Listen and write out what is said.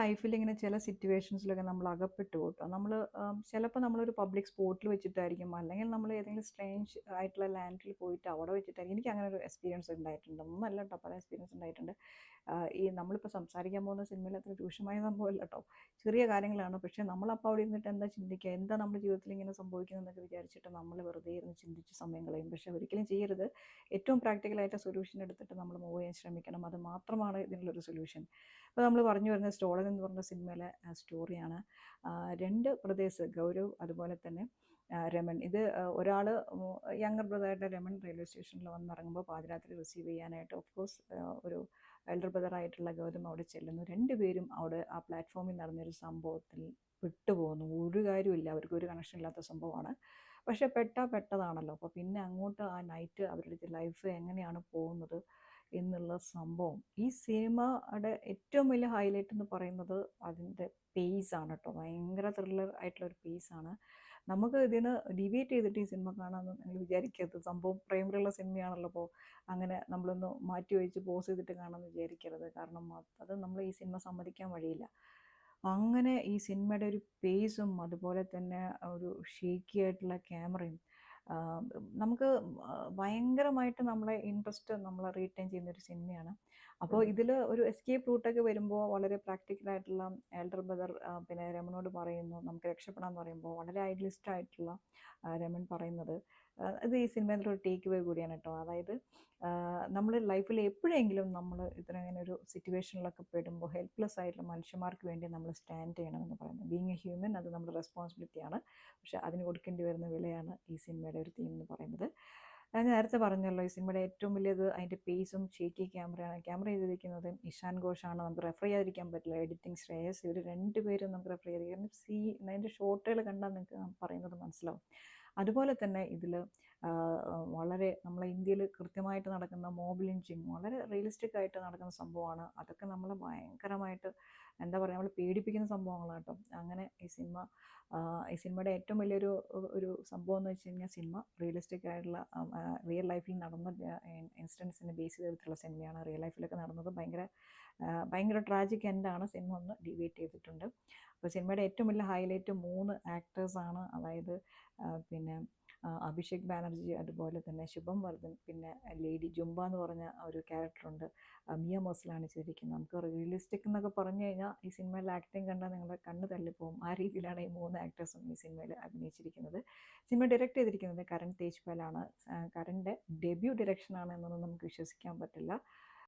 ലൈഫിൽ ഇങ്ങനെ ചില സിറ്റുവേഷൻസിലൊക്കെ നമ്മൾ അകപ്പെട്ടു പോട്ടോ. നമ്മൾ ചിലപ്പോൾ നമ്മളൊരു പബ്ലിക് സ്പോട്ടിൽ വെച്ചിട്ടായിരിക്കും, അല്ലെങ്കിൽ നമ്മൾ ഏതെങ്കിലും സ്ട്രേഞ്ച് ആയിട്ടുള്ള ലാൻഡിൽ പോയിട്ട് അവിടെ വെച്ചിട്ടായിരിക്കും. എനിക്ക് അങ്ങനെ ഒരു എക്സ്പീരിയൻസ് ഉണ്ടായിട്ടുണ്ട്. ഒന്നല്ല കേട്ടോ, പല എക്സ്പീരിയൻസ് ഉണ്ടായിട്ടുണ്ട്. ഈ നമ്മളിപ്പോൾ സംസാരിക്കാൻ പോകുന്ന സിനിമയിൽ അത്ര രൂക്ഷമായ സംഭവമല്ല കേട്ടോ, ചെറിയ കാര്യങ്ങളാണ്. പക്ഷേ നമ്മളപ്പോൾ അവിടെ ഇരുന്നിട്ട് എന്താ ചിന്തിക്കുക, എന്താ നമ്മുടെ ജീവിതത്തിൽ ഇങ്ങനെ സംഭവിക്കുന്നതെന്നൊക്കെ വിചാരിച്ചിട്ട് നമ്മൾ വെറുതെ ഇരുന്ന് ചിന്തിച്ച് സമയം കളയും. പക്ഷേ ഒരിക്കലും ചെയ്യരുത്. ഏറ്റവും പ്രാക്ടിക്കലായിട്ട് സൊല്യൂഷൻ എടുത്തിട്ട് നമ്മൾ മൂവ് ചെയ്യാൻ ശ്രമിക്കണം. അത് മാത്രമാണ് ഇതിനുള്ളൊരു സൊല്യൂഷൻ. അപ്പോൾ നമ്മൾ പറഞ്ഞു വരുന്ന സ്റ്റോളൻ എന്ന് പറഞ്ഞ സിനിമയിലെ സ്റ്റോറിയാണ്. രണ്ട് ബ്രദേഴ്സ്, ഗൗരവ് അതുപോലെ തന്നെ രമൺ. ഇത് ഒരാൾ യങ്ങർ ബ്രദറായിട്ട് രമൺ റെയിൽവേ സ്റ്റേഷനിൽ വന്നിറങ്ങുമ്പോൾ പാതിരാത്രി റിസീവ് ചെയ്യാനായിട്ട് ഓഫ് കോഴ്സ് ഒരു എൽഡർ ബ്രദറായിട്ടുള്ള ഗൗതം അവിടെ ചെല്ലുന്നു. രണ്ടുപേരും അവിടെ ആ പ്ലാറ്റ്ഫോമിൽ നടന്നൊരു സംഭവത്തിൽ പെട്ടുപോകുന്നു. ഒരു കാര്യമില്ല, അവർക്ക് ഒരു കണക്ഷൻ ഇല്ലാത്ത സംഭവമാണ്. പക്ഷേ പെട്ടതാണല്ലോ. അപ്പോൾ പിന്നെ അങ്ങോട്ട് ആ നൈറ്റ് അവരുടെ ലൈഫ് എങ്ങനെയാണ് പോകുന്നത് എന്നുള്ള സംഭവം. ഈ സിനിമയുടെ ഏറ്റവും വലിയ ഹൈലൈറ്റ് എന്ന് പറയുന്നത് അതിൻ്റെ പേസാണ് കേട്ടോ. ഭയങ്കര ത്രില്ലർ ആയിട്ടുള്ളൊരു പേസാണ്. നമുക്ക് ഇതിന് ഡിവിയേറ്റ് ചെയ്തിട്ട് ഈ സിനിമ കാണാമെന്ന് നിങ്ങൾ വിചാരിക്കരുത്. സംഭവം പ്രേമലുള്ള സിനിമയാണല്ലോ. അപ്പോൾ അങ്ങനെ നമ്മളൊന്ന് മാറ്റി വെച്ച് പോസ് ചെയ്തിട്ട് കാണാമെന്ന് വിചാരിക്കരുത്. കാരണം അത് നമ്മൾ ഈ സിനിമ സമ്മതിക്കാൻ വഴിയില്ല. അങ്ങനെ ഈ സിനിമയുടെ ഒരു പേസും അതുപോലെ തന്നെ ഒരു ഷേക്കി ആയിട്ടുള്ള ക്യാമറയും നമുക്ക് ഭയങ്കരമായിട്ട് നമ്മളെ ഇൻട്രസ്റ്റ് നമ്മളെ റീറ്റെയിൻ ചെയ്യുന്നൊരു സിനിമയാണ്. അപ്പോൾ ഇതിൽ ഒരു എസ്കേപ്പ് റൂട്ടൊക്കെ വരുമ്പോൾ വളരെ പ്രാക്ടിക്കലായിട്ടുള്ള എൽഡർ ബ്രദർ പിന്നെ രമണോട് പറയുന്നു നമുക്ക് രക്ഷപ്പെടാമെന്ന് പറയുമ്പോൾ വളരെ ഐഡിയലിസ്റ്റ് ആയിട്ടുള്ള രമൺ പറയുന്നത് ഇത് ഈ സിനിമയിലൊരു ടേക്ക് അവേ കൂടിയാണ് കേട്ടോ. അതായത് നമ്മൾ ലൈഫിൽ എപ്പോഴെങ്കിലും നമ്മൾ ഇതിനങ്ങനെ ഒരു സിറ്റുവേഷനിലൊക്കെ പെടുമ്പോൾ ഹെൽപ്ലെസ് ആയിട്ടുള്ള മനുഷ്യന്മാർക്ക് വേണ്ടി നമ്മൾ സ്റ്റാൻഡ് ചെയ്യണമെന്ന് പറയുന്നത്. ബീങ് എ ഹ്യൂമൻ, അത് നമ്മുടെ റെസ്പോൺസിബിലിറ്റിയാണ്. പക്ഷെ അതിന് കൊടുക്കേണ്ടി വരുന്ന വിലയാണ് ഈ സിനിമയുടെ ഒരു തീം എന്ന് പറയുന്നത്. ഞാൻ നേരത്തെ പറഞ്ഞല്ലോ, ഈ സിനിമയുടെ ഏറ്റവും വലിയത് അതിൻ്റെ പേസും ഷേക്കി ക്യാമറയാണ്. ക്യാമറ ചെയ്തിരിക്കുന്നത് ഇഷാൻ ഘോഷാണ്. നമുക്ക് റെഫർ ചെയ്യാതിരിക്കാൻ പറ്റില്ല. എഡിറ്റിംഗ് ശ്രേയസ്, ഇവർ രണ്ടുപേരും നമുക്ക് റെഫർ ചെയ്തിരിക്കുന്നത്. അതിൻ്റെ ഷോട്ടുകൾ കണ്ടാൽ നിങ്ങൾക്ക് പറയുന്നത് മനസ്സിലാവും. അതുപോലെ തന്നെ ഇതിൽ വളരെ നമ്മളെ ഇന്ത്യയിൽ കൃത്യമായിട്ട് നടക്കുന്ന മോബ് ലിഞ്ചിങ് വളരെ റിയലിസ്റ്റിക് ആയിട്ട് നടക്കുന്ന സംഭവമാണ്. അതൊക്കെ നമ്മളെ ഭയങ്കരമായിട്ട് എന്താ പറയുക, നമ്മൾ പേടിപ്പിക്കുന്ന സംഭവങ്ങളാണ് കേട്ടോ. അങ്ങനെ ഈ സിനിമയുടെ ഏറ്റവും വലിയൊരു ഒരു സംഭവം എന്ന് വെച്ച് കഴിഞ്ഞാൽ സിനിമ റിയലിസ്റ്റിക് ആയിട്ടുള്ള റിയൽ ലൈഫിൽ നടന്ന ഇൻസിഡൻസിനെ ബേസ് ചെയ്തിട്ടുള്ള സിനിമയാണ്. റിയൽ ലൈഫിലൊക്കെ നടന്നത് ഭയങ്കര ട്രാജിക് എൻഡാണ്. സിനിമ ഒന്ന് ഡിവേറ്റ് ചെയ്തിട്ടുണ്ട്. അപ്പോൾ സിനിമയുടെ ഏറ്റവും വലിയ ഹൈലൈറ്റ് 3 ആക്ടേഴ്സാണ്. അതായത് പിന്നെ അഭിഷേക് ബാനർജി, അതുപോലെ തന്നെ ശുഭം വർദ്ധൻ, പിന്നെ ലേഡി ജുംബ എന്ന് പറഞ്ഞ ഒരു ക്യാരക്ടറുണ്ട്. മിയ മോസിലാണ് ചെയ്തിരിക്കുന്നത്. നമുക്ക് റിയലിസ്റ്റിക് എന്നൊക്കെ പറഞ്ഞു കഴിഞ്ഞാൽ ഈ സിനിമയിൽ ആക്ടിങ് കണ്ടാൽ നിങ്ങളുടെ കണ്ണ് തള്ളിപ്പോവും. ആ രീതിയിലാണ് ഈ 3 ആക്ടേഴ്സും ഈ സിനിമയിൽ അഭിനയിച്ചിരിക്കുന്നത്. സിനിമ ഡയറക്റ്റ് ചെയ്തിരിക്കുന്നത് കരൺ തേജ്പാലാണ്. കരണിൻ്റെ ഡെബ്യൂ ഡയറക്ഷനാണ് എന്നൊന്നും നമുക്ക് വിശ്വസിക്കാൻ പറ്റില്ല.